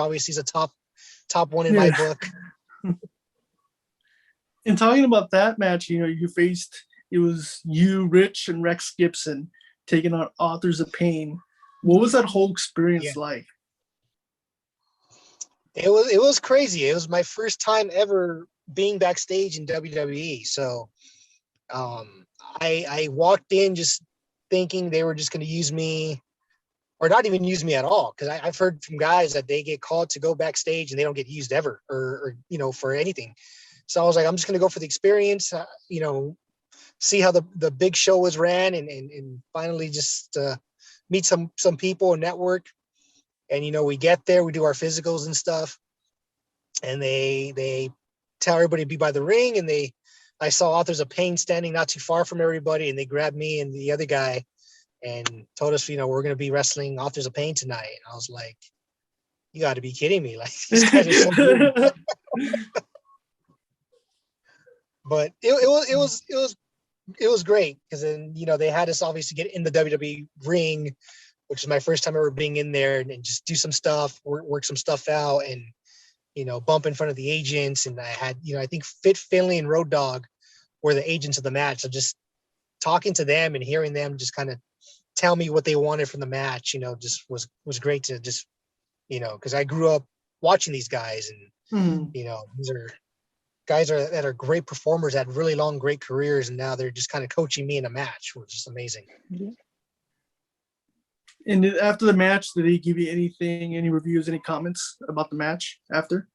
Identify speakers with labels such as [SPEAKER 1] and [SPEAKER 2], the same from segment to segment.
[SPEAKER 1] obviously is a top one in my
[SPEAKER 2] Yeah.
[SPEAKER 1] book.
[SPEAKER 2] And talking about that match, you faced, it was you, Rich, and Rex Gibson taking on Authors of Pain. What was that whole experience
[SPEAKER 1] Yeah.
[SPEAKER 2] like?
[SPEAKER 1] It was crazy. It was my first time ever being backstage in WWE. So I walked in just thinking they were just going to use me, or not even use me at all, because I've heard from guys that they get called to go backstage and they don't get used ever, or for anything. So I was like, I'm just going to go for the experience, see how the big show was ran, and finally just meet some people and network. And we get there, we do our physicals and stuff, and they tell everybody to be by the ring, and I saw Authors of Pain standing not too far from everybody, and they grabbed me and the other guy and told us, we're going to be wrestling Authors of Pain tonight. And I was like, you got to be kidding me. Like, these guys are so good. But it was great, because then, they had us obviously get in the WWE ring, which is my first time ever being in there, and just do some stuff, work some stuff out, and, bump in front of the agents. And I had, I think Fit Finley and Road Dogg were the agents of the match. So just talking to them and hearing them just kind of tell me what they wanted from the match, just was great to just, because I grew up watching these guys, and, these are guys that are great performers, had really long, great careers, and now they're just kind of coaching me in a match, which is amazing.
[SPEAKER 2] Yeah. And after the match, did he give you anything, any reviews, any comments about the match after?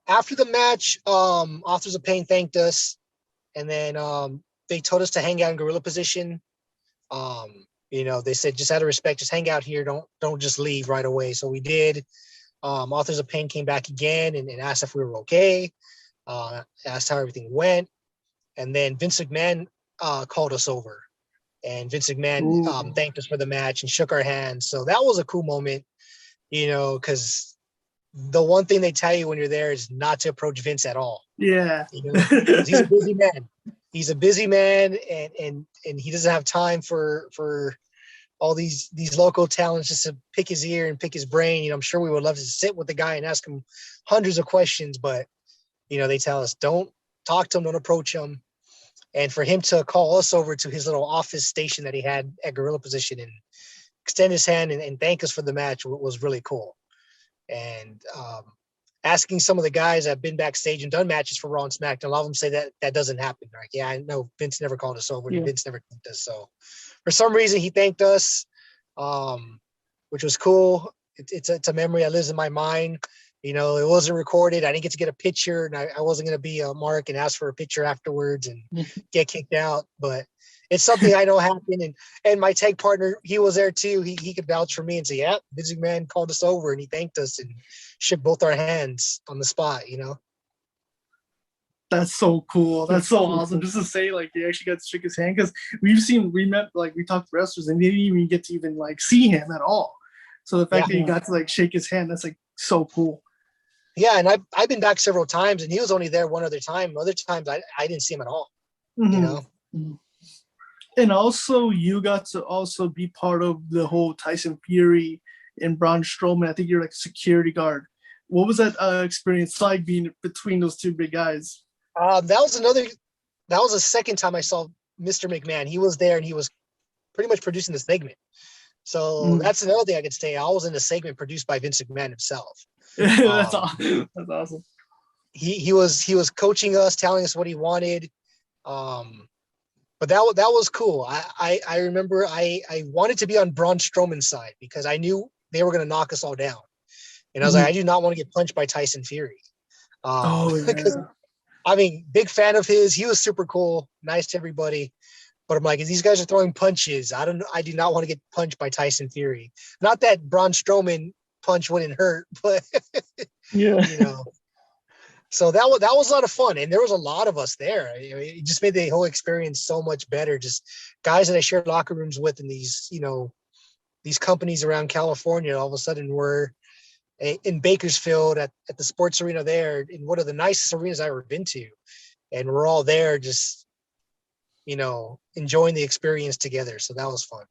[SPEAKER 1] After the match, Authors of Pain thanked us, and then they told us to hang out in gorilla position. They said, just out of respect, just hang out here. Don't just leave right away. So we did. Authors of Pain came back again and asked if we were okay. Asked how everything went. And then Vince McMahon called us over. And Vince McMahon thanked us for the match and shook our hands. So that was a cool moment, because the one thing they tell you when you're there is not to approach Vince at all.
[SPEAKER 2] Yeah.
[SPEAKER 1] He's a busy man. He's a busy man, and he doesn't have time for all these local talents just to pick his ear and pick his brain. I'm sure we would love to sit with the guy and ask him hundreds of questions, but they tell us, don't talk to him, don't approach him. And for him to call us over to his little office station that he had at gorilla position and extend his hand and thank us for the match was really cool. And asking some of the guys that have been backstage and done matches for Raw and SmackDown, a lot of them say that doesn't happen. Like, yeah, I know Vince never called us over, and Vince never thanked us. So for some reason, he thanked us, which was cool. It's a memory that lives in my mind. It wasn't recorded. I didn't get to get a picture, and I wasn't going to be a mark and ask for a picture afterwards and get kicked out. But it's something I know happened. And my tag partner, he was there too. He could vouch for me and say, yeah, Vince McMahon called us over and he thanked us and shook both our hands on the spot,
[SPEAKER 2] That's so cool. That's so awesome. Just to say, like, you actually got to shake his hand, because we talked to wrestlers and they didn't even get to even like see him at all. So the fact that you got to like shake his hand, that's like so cool.
[SPEAKER 1] Yeah, and I've been back several times, and he was only there one other time. Other times I didn't see him at all.
[SPEAKER 2] And also, you got to also be part of the whole Tyson Fury and Braun Strowman. I think you're like a security guard. What was that experience like, being between those two big guys?
[SPEAKER 1] That was the second time I saw Mr. McMahon. He was there, and he was pretty much producing the segment. So that's another thing I could say. I was in a segment produced by Vince McMahon himself.
[SPEAKER 2] That's awesome.
[SPEAKER 1] He was coaching us, telling us what he wanted. But that was cool. I remember I wanted to be on Braun Strowman's side because I knew they were going to knock us all down. And I was like, I do not want to get punched by Tyson Fury. I mean, big fan of his. He was super cool, nice to everybody. But I'm like, if these guys are throwing punches, I do not want to get punched by Tyson Fury. Not that Braun Strowman punch wouldn't hurt, but So that was a lot of fun, and there was a lot of us there. It just made the whole experience so much better. Just guys that I shared locker rooms with in these companies around California. All of a sudden, we're in Bakersfield at the sports arena there, in one of the nicest arenas I've ever been to, and we're all there just enjoying the experience together. So that was fun.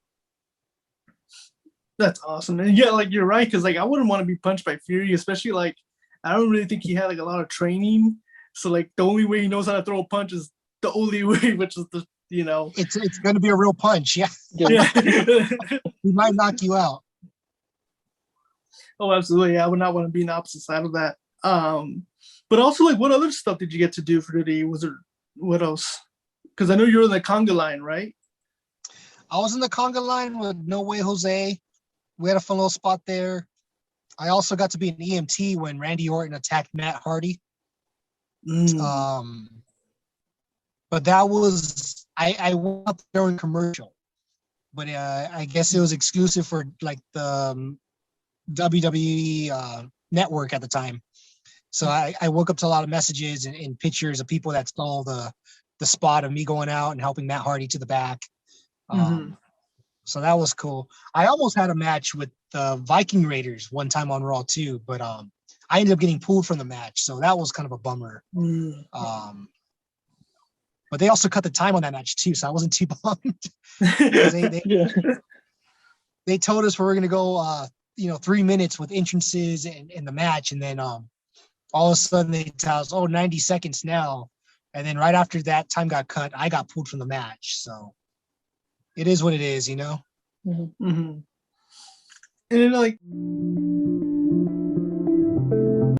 [SPEAKER 2] That's awesome. And yeah, like you're right, because like I wouldn't want to be punched by Fury, especially like I don't really think he had like a lot of training. So like the only way he knows how to throw a punch is the only way, which is the
[SPEAKER 1] it's going to be a real punch. Yeah,
[SPEAKER 2] yeah.
[SPEAKER 1] he might knock you out.
[SPEAKER 2] Oh, absolutely. I would not want to be on the opposite side of that. But also like what other stuff did you get to do for the day? Was there what else? Because I know you're in the conga line, right?
[SPEAKER 1] I was in the conga line with No Way Jose. We had a fun little spot there. I also got to be an EMT when Randy Orton attacked Matt Hardy. But that was I went up during commercial, but I guess it was exclusive for like the WWE network at the time. So I woke up to a lot of messages and pictures of people that saw the spot of me going out and helping Matt Hardy to the back. So that was cool. I almost had a match with the Viking Raiders one time on Raw too, but I ended up getting pulled from the match, so that was kind of a bummer. But they also cut the time on that match too, so I wasn't too bummed. They told us we were going to go 3 minutes with entrances in the match, and then all of a sudden they tell us, 90 seconds now. And then right after that time got cut, I got pulled from the match. So it is what it is,
[SPEAKER 2] And then like